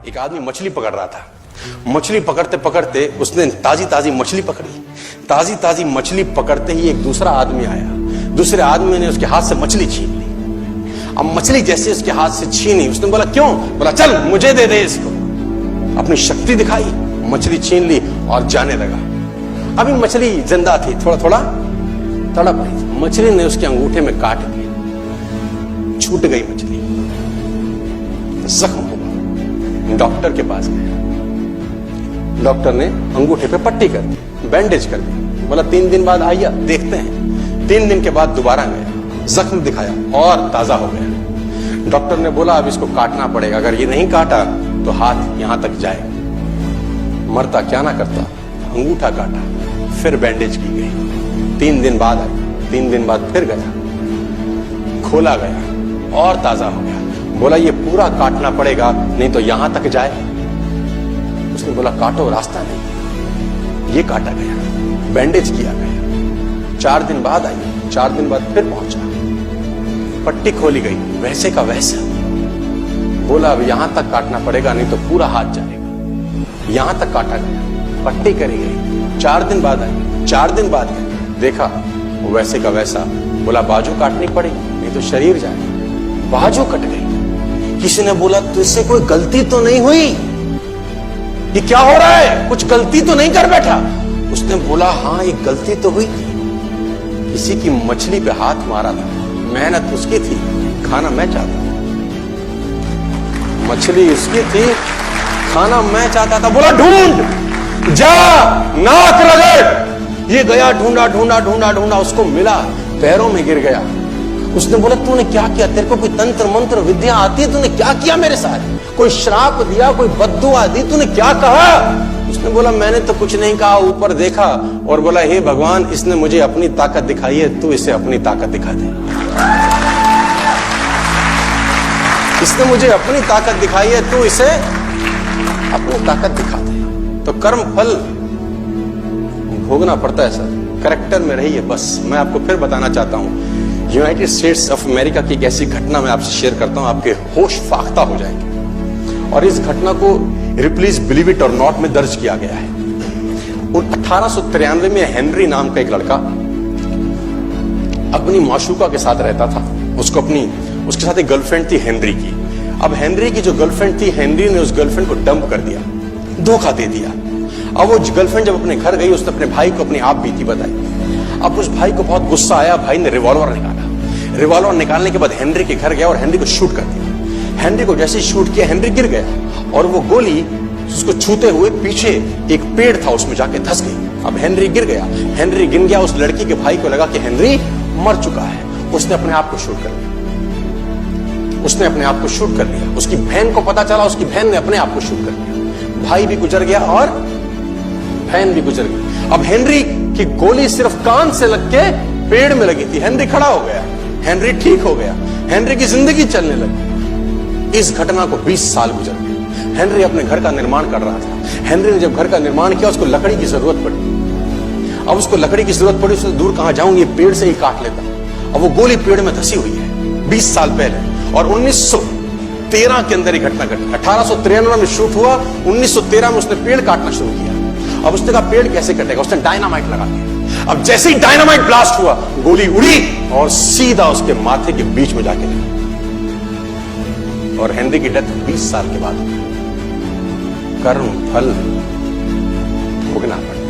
एक आदमी मछली पकड़ रहा था। मछली पकड़ते पकड़ते उसने ताजी ताजी मछली पकड़ी। ताजी ताजी मछली पकड़ते ही एक दूसरा आदमी आया। दूसरे आदमी ने उसके हाथ से मछली छीन ली। अब मछली जैसे उसके हाथ से छीनी, उसने बोला क्यों? बोला चल मुझे दे दे इसको। अपनी शक्ति दिखाई, मछली छीन ली और जाने लगा। अभी मछली जिंदा थी, थोड़ा थोड़ा तड़प रही थी। मछली ने उसके अंगूठे में काट दिया, छूट गई मछली, जख्म हुआ। डॉक्टर के पास गया। डॉक्टर ने अंगूठे पे पट्टी कर दी, बैंडेज कर दी। बोला 3 दिन बाद आइए देखते हैं। 3 दिन के बाद दोबारा गया, जख्म दिखाया और ताजा हो गया। डॉक्टर ने बोला अब इसको काटना पड़ेगा, अगर ये नहीं काटा तो हाथ यहां तक जाएगा। मरता क्या ना करता, अंगूठा काटा, फिर बैंडेज की गई। 3 दिन बाद आई, 3 दिन बाद फिर गया, खोला गया और ताजा हो गया। बोला ये पूरा काटना पड़ेगा, नहीं तो यहां तक जाए। उसने बोला काटो, रास्ता नहीं। ये काटा गया, बैंडेज किया गया। 4 दिन बाद आई, 4 दिन बाद फिर पहुंचा, पट्टी खोली गई, वैसे का वैसा। बोला अब यहां तक काटना पड़ेगा, नहीं तो पूरा हाथ जाएगा। यहां तक काटा गया, पट्टी करी गई। 4 दिन बाद आई, 4 दिन बाद गया, देखा वैसे का वैसा। बोला बाजू काटनी पड़ेगी, नहीं तो शरीर जाएगा। बाजू कट गई। किसी ने बोला तुझसे कोई गलती तो नहीं हुई? ये क्या हो रहा है? कुछ गलती तो नहीं कर बैठा? उसने बोला हाँ एक गलती तो हुई थी। किसी की मछली पे हाथ मारा था, मेहनत उसकी थी, खाना मैं चाहता था। मछली उसकी थी, खाना मैं चाहता था। बोला ढूंढ, जा, नाक रगड़। ये गया, ढूंढा ढूंढा ढूंढा ढूंढा, उसको मिला, पैरों में गिर गया। उसने बोला तूने क्या किया? तेरे को कोई तंत्र मंत्र विद्या आती है? तूने क्या किया मेरे साथ? कोई श्राप दिया, कोई बद्दुआ दी? तूने क्या कहा? उसने बोला मैंने तो कुछ नहीं कहा, ऊपर देखा और बोला हे भगवान, इसने मुझे अपनी ताकत दिखाई है, तू इसे अपनी ताकत दिखा दे। इसने मुझे अपनी ताकत दिखाई है, तू इसे अपनी ताकत दिखा दे। तो कर्म फल भोगना पड़ता है सर, करेक्टर में रहिए बस। मैं आपको फिर बताना चाहता हूं, यूनाइटेड स्टेट्स ऑफ अमेरिका की एक ऐसी घटना मैं आपसे शेयर करता हूं, आपके होश फाख्ता हो जाएंगे। और इस घटना को रिप्लीज बिलीव इट और नॉट में दर्ज किया गया है। 1893 में हेनरी नाम का एक लड़का अपनी माशूका के साथ रहता था। उसके साथ एक गर्लफ्रेंड थी हेनरी की। अब हेनरी की जो गर्लफ्रेंड थी, हेनरी ने उस गर्लफ्रेंड को डंप कर दिया, धोखा दे दिया। अब वो गर्लफ्रेंड जब अपने घर गई, उसने अपने भाई को अपनी आप बीती बताई। अब उस भाई को बहुत गुस्सा आया, भाई ने रिवॉल्वर निकाला। रिवॉल्वर निकालने के बाद हेनरी के घर गया और हेनरी को शूट कर दिया। हेनरी को जैसे ही शूट किया, हेनरी गिर गया और वो गोली उसको छूते हुए पीछे एक पेड़ था, उसमें जाके धंस गई। अब हेनरी गिर गया, हेनरी गिर गया। उस लड़की के भाई को लगा कि हेनरी मर चुका है, उसने अपने आप को शूट कर लिया। उसने अपने आप को शूट कर लिया। उसकी बहन को पता चला, उसकी बहन ने अपने आप को शूट कर लिया। भाई भी गुजर गया और बहन भी गुजर गई। अब हेनरी की गोली सिर्फ कान से लग के पेड़ में लगी थी। हेनरी खड़ा हो गया, हेनरी ठीक हो गया, हेनरी की जिंदगी चलने लगी। इस घटना को 20 साल गुजर गए। हेनरी अपने घर का निर्माण कर रहा था। हेनरी ने जब घर का निर्माण किया, उसको लकड़ी की जरूरत पड़ी। अब उसको लकड़ी की जरूरत पड़ी, उससे दूर कहां जाऊं, ये पेड़ से ही काट लेता। अब वो गोली पेड़ में धसी हुई है 20 साल पहले। और 1913 के अंदर ये घटना घटी। 1893 में शूट हुआ, 1913 में उसने पेड़ काटना शुरू किया। अब उसने कहा पेड़ कैसे कटेगा? उसने डायनामाइट लगा दिया। अब जैसे ही डायनामाइट ब्लास्ट हुआ, गोली उड़ी और सीधा उसके माथे के बीच में जाके लगी। और हेनरी की डेथ 20 साल के बाद। कर्म फल भोगना पड़ा।